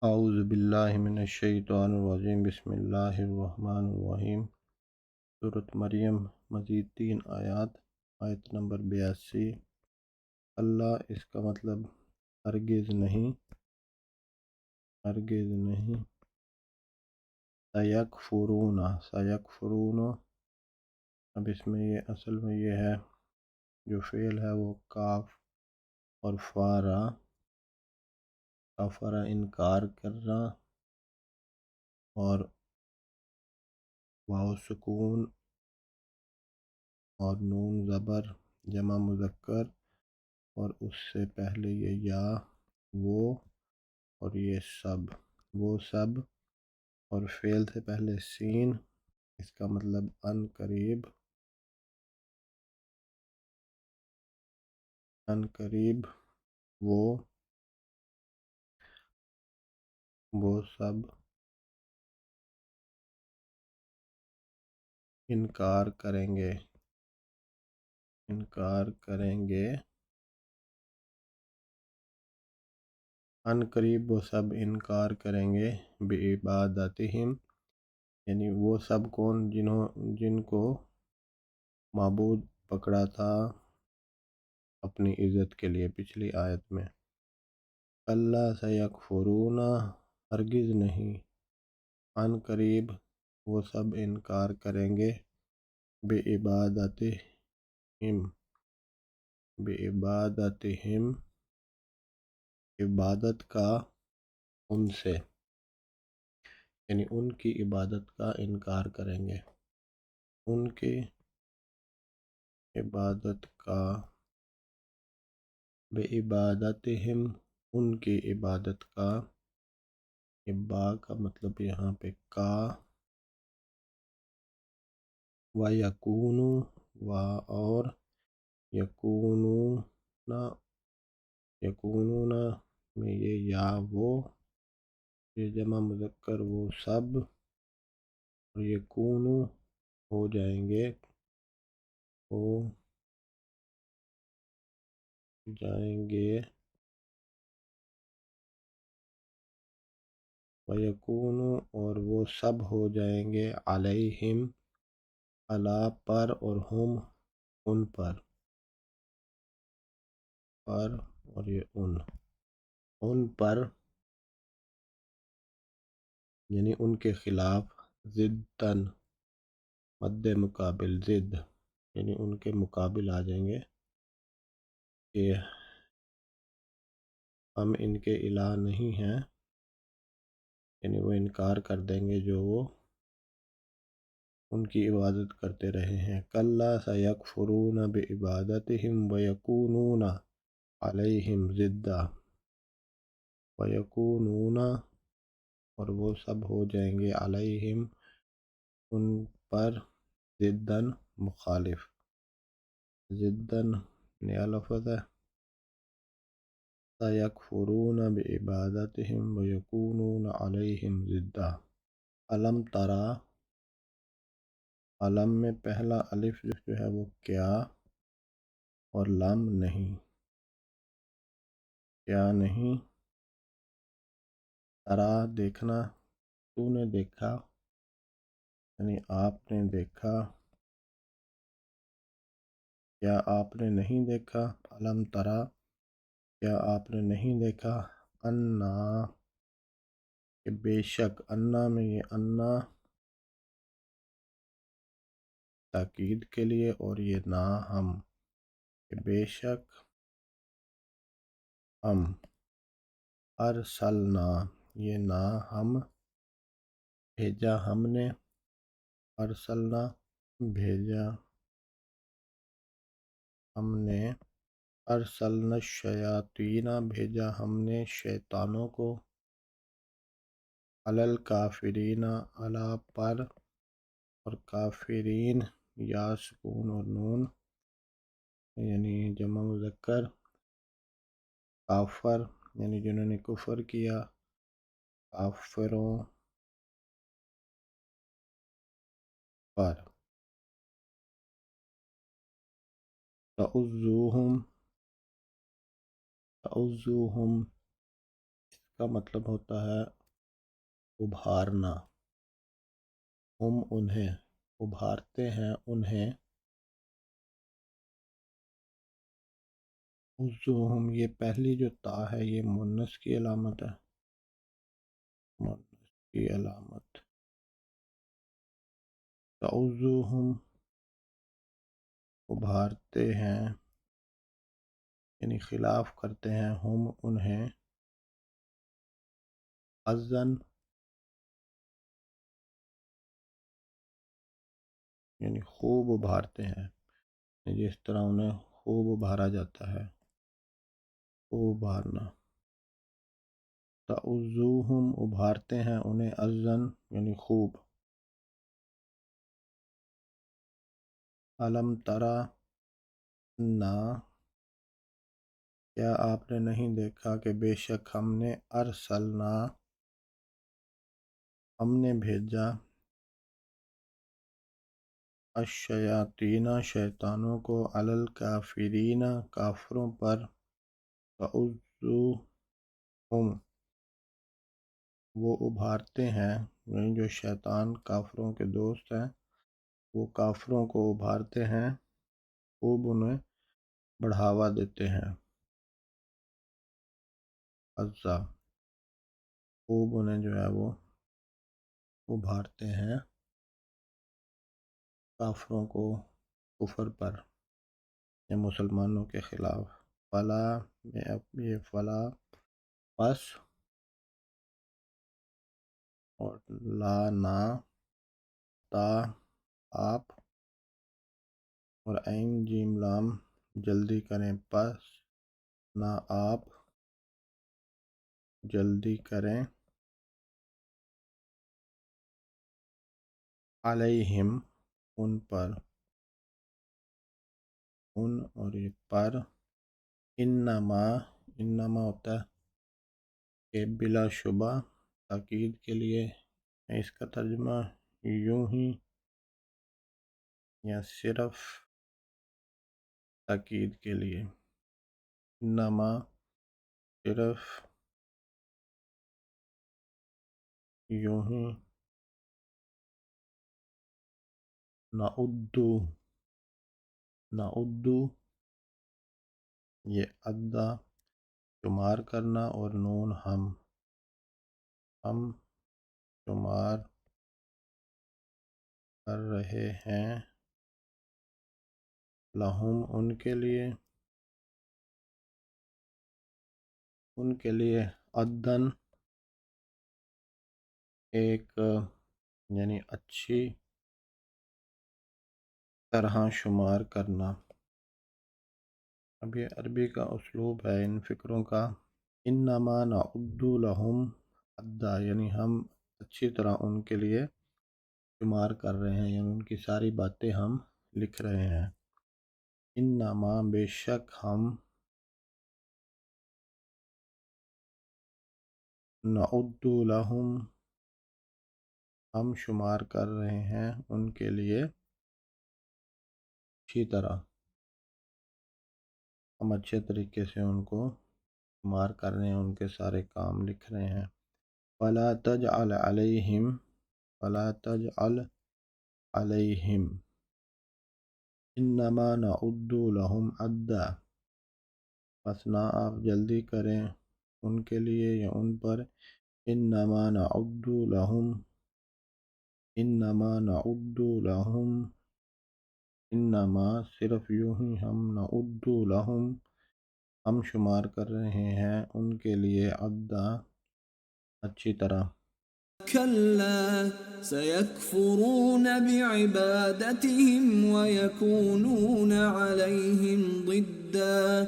اعوذ باللہ من الشیطان الرجیم، بسم اللہ الرحمن الرحیم۔ سورۃ مریم، مزید 3 آیات۔ آیت نمبر 82۔ اللہ، اس کا مطلب ہرگز نہیں، ہرگز نہیں۔ سیکفرون، سیکفرون، اب اس میں یہ اصل میں یہ ہے، جو فعل ہے وہ کاف اور فارا، کفرا انکار کرنا، اور واو سکون اور نون زبر جمع مذکر، اور اس سے پہلے یہ یا، وہ، اور یہ سب، وہ سب، اور فعل سے پہلے سین، اس کا مطلب ان قریب، ان قریب، وہ سب انکار کریں گے، انکار کریں گے، ان قریب وہ سب انکار کریں گے، بعبادتہم، یعنی وہ سب کون، جن کو معبود پکڑا تھا اپنی عزت کے لیے پچھلی آیت میں۔ اللہ سیکفرون، ہرگز نہیں، ان قریب وہ سب انکار کریں گے، بعبادتہم، بعبادتہم، عبادت کا ان سے، یعنی ان کی عبادت کا انکار کریں گے، ان کی عبادت کا، بعبادتہم، ان کی عبادت کا، با کا مطلب یہاں پہ کا، و یکونو، و اور یکونون، یکونون میں یہ یا وہ، یہ جمع مذکر وہ سب، اور یکونو ہو جائیں گے، ہو جائیں گے، وَيَكُونُ، اور وہ سب ہو جائیں گے، علیہم، علی پر، اور ہم ان پر، اور یہ ان پر، یعنی ان کے خلاف، ضدًا، مد مقابل، ضد، یعنی ان کے مقابل آ جائیں گے کہ ہم ان کے الہ نہیں ہیں، یعنی وہ انکار کر دیں گے جو وہ ان کی عبادت کرتے رہے ہیں۔ کَلَّا سَيَكْفُرُونَ بِعِبَادَتِهِمْ وَيَكُونُونَ عَلَيْهِمْ ضِدًّا، وَيَكُونُونَ، اور وہ سب ہو جائیں گے، علیہم، ان پر، ضدًا، مخالف، ضدًا نیا لفظ ہے، سَيَكْفُرُونَ بِعِبَادَتِهِمْ وَيَكُونُونَ عَلَيْهِمْ ضِدًّا۔ علم ترا، علم میں پہلا الف جو ہے وہ کیا، اور لام نہیں، کیا نہیں، ترا دیکھنا، تو نے دیکھا، یعنی آپ نے دیکھا، کیا آپ نے نہیں دیکھا، علم ترا، کیا آپ نے نہیں دیکھا، انا، کہ بے شک، انا میں یہ انا تاکید کے لیے، اور یہ نا ہم، کہ بے شک ہم، ارسلنا، یہ نا ہم، بھیجا ہم نے، ارسلنا، بھیجا ہم نے، ارسلنا الشیاطین، بھیجا ہم نے شیطانوں کو، علی الکافرین، علی پر، اور کافرین، یا سکون اور نون، یعنی جمع مذکر، کافر، یعنی جنہوں نے کفر کیا، کافروں پر، تعوذوہم، تعوذوہم، کا مطلب ہوتا ہے ابھارنا، ہم انہیں ابھارتے ہیں انہیں، عزوہم یہ پہلی جو تا ہے یہ مونس کی علامت ہے، مونس کی علامت، تعزوہم ابھارتے ہیں یعنی خلاف کرتے ہیں، ہم انہیں، عزن یعنی خوب ابھارتے ہیں، جس طرح انہیں خوب ابھارا جاتا ہے، خوب ابھارنا، تعزوہم ابھارتے ہیں انہیں، عزن یعنی خوب، علم ترا نا کیا آپ نے نہیں دیکھا کہ بے شک ہم نے ارسلنا ہم نے بھیجا الشیاطین شیطانوں کو علی الکافرین کافروں پر، تعزوہم وہ ابھارتے ہیں، یعنی جو شیطان کافروں کے دوست ہیں وہ کافروں کو ابھارتے ہیں، خوب انہیں بڑھاوا دیتے ہیں، عزا خوب انہیں جو ہے وہ ابھارتے ہیں کافروں کو کفر پر یا مسلمانوں کے خلاف، فلا میں اب یہ فلا پس اور لا نا تا آپ اور عین جیم لام جلدی کریں، پس نہ آپ جلدی کریں، علیہم ان پر، ان اور یہ پر، انما ہوتا ہے کہ بلا شبہ تاکید کے لیے، اس کا ترجمہ یوں ہی یا صرف تاکید کے لیے، انما صرف یوں ہی، نعدو یہ عدہ شمار کرنا، اور نون ہم شمار کر رہے ہیں، لہم ان کے لیے عدن ایک یعنی اچھی طرح شمار کرنا۔ اب یہ عربی کا اسلوب ہے ان فکروں کا، انما نعد لہم عدا یعنی ہم اچھی طرح ان کے لیے شمار کر رہے ہیں، یعنی ان کی ساری باتیں ہم لکھ رہے ہیں، انما بے شک ہم، نعد لہم ہم شمار کر رہے ہیں ان کے لیے، اچھی طرح ہم اچھے طریقے سے ان کو شمار کر رہے ہیں، ان کے سارے کام لکھ رہے ہیں، فلا تجعل علیہم انما نعد لہم عدا پس نہ آپ جلدی کریں ان کے لیے یا ان پر، انما نعد لہم انما صرف یوں ہی ہم، نعد لہم ہم شمار کر رہے ہیں ان کے لیے، عدا اچھی طرح، كلا سيكفرون بعبادتهم ويكونون عليهم ضدا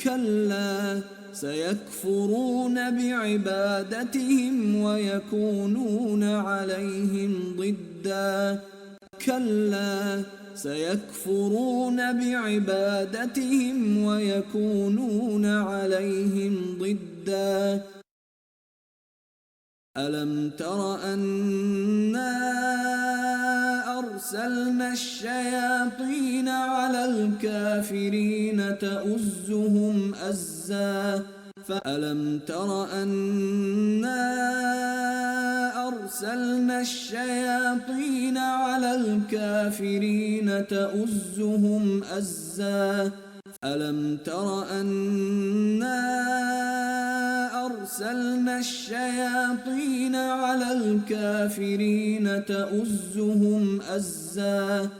كلا سيكفرون بعبادتهم ويكونون عليهم ضدا كلا سيكفرون بعبادتهم ويكونون عليهم ضدا ألم تر أنا أرسلنا الشياطين على الكافرين تؤزهم أزا فألم تر أنا أرسلنا الشياطين على الكافرين تؤزهم أزا ألم تر أنا أرسلنا الشياطين على الكافرين تؤزهم أزا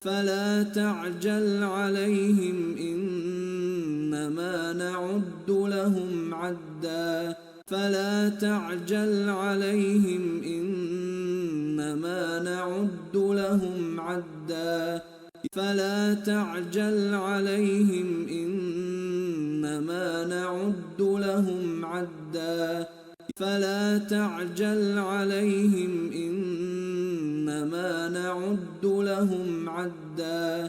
فلا تعجل عليهم إنما نعد لهم عدا فلا تعجل عليهم إنما نعد لهم عدا فلا تعجل عليهم إنما نعد لهم عدا فلا تعجل عليهم إنما نعد لهم عدا।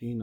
3